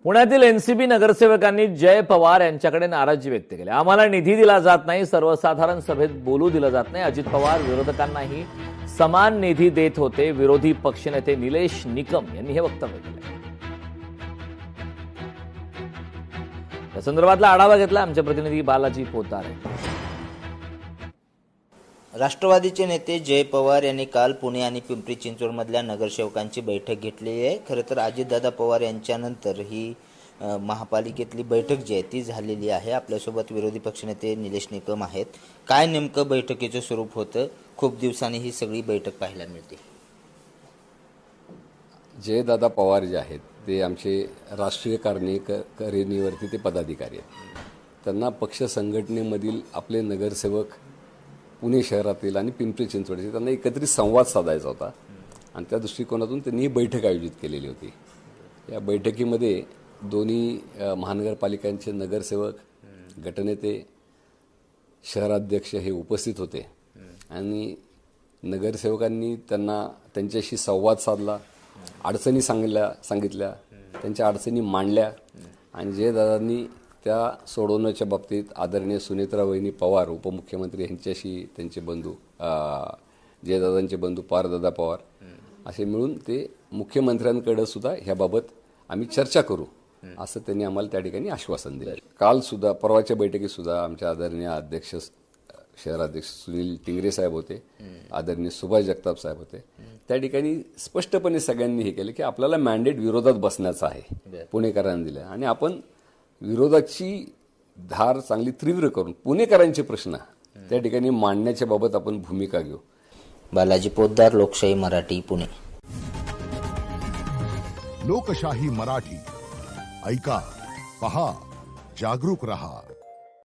पुण्यातील एनसीबी नगरसेवकांनी जय पवार यांच्याकडे नाराजी व्यक्त केली। आम्हाला निधी दिला जात नाही, सर्वसाधारण सभेत बोलू दिलं जात नाही। अजित पवार विरोधकांनाही समान निधी देत होते। विरोधी पक्षनेते निलेश निकम यांनी हे वक्तव्य केले। या संदर्भातला आढावा घेतला आमचे प्रतिनिधी बालाजी पोतार यांनी। राष्ट्रवादीचे नेते जय पवार यांनी काल पुणे आणि पिंपरी चिंचवडमधल्या नगरसेवकांची बैठक घेतली आहे। खरं तर अजितदादा पवार यांच्यानंतर ही महापालिकेतली बैठक जी आहे ती झालेली आहे। आपल्यासोबत विरोधी पक्षनेते निलेश निकम आहेत। काय नेमकं बैठकीचं स्वरूप होतं? खूप दिवसांनी ही सगळी बैठक पाहायला मिळते। जयदादा पवार जे आहेत ते आमचे राष्ट्रीय कार्यकारिणीवरती ते पदाधिकारी आहेत। त्यांना पक्ष संघटनेमधील आपले नगरसेवक पुणे शहरातील आणि पिंपरी चिंचवडचे त्यांना एकत्रित संवाद साधायचा होता आणि त्या दृष्टिकोनातून त्यांनी ही बैठक आयोजित केलेली होती। या बैठकीमध्ये दोन्ही महानगरपालिकांचे नगरसेवक, गटनेते, शहराध्यक्ष हे उपस्थित होते आणि नगरसेवकांनी त्यांच्याशी संवाद साधला, अडचणी सांगितल्या, त्यांच्या अडचणी मांडल्या आणि जयदादांनी त्या सोडवण्याच्या बाबतीत आदरणीय सुनेत्रा वहिनी पवार उपमुख्यमंत्री यांच्याशी त्यांचे बंधू जयदादांचे बंधू पारदादा पवार असे मिळून ते मुख्यमंत्र्यांकडे सुद्धा ह्याबाबत आम्ही चर्चा करू असं त्यांनी आम्हाला त्या ठिकाणी आश्वासन दिलं। काल सुद्धा परवाच्या बैठकीत सुद्धा आमच्या आदरणीय अध्यक्ष शहराध्यक्ष सुनील टिंगरे साहेब होते, आदरणीय सुभाष जगताप साहेब होते। त्या ठिकाणी स्पष्टपणे सगळ्यांनी हे केलं की आपल्याला मॅन्डेट विरोधात बसण्याचं आहे, पुणेकरांनी दिलं आणि आपण विरोधाची धार चांगली तीव्र करून पुणेकरांचे प्रश्न त्या ठिकाणी मांडण्याच्या बाबत आपण भूमिका घेऊ। बालाजी पोतदार, लोकशाही मराठी, पुणे। लोकशाही मराठी ऐका, पहा, जागरूक रहा।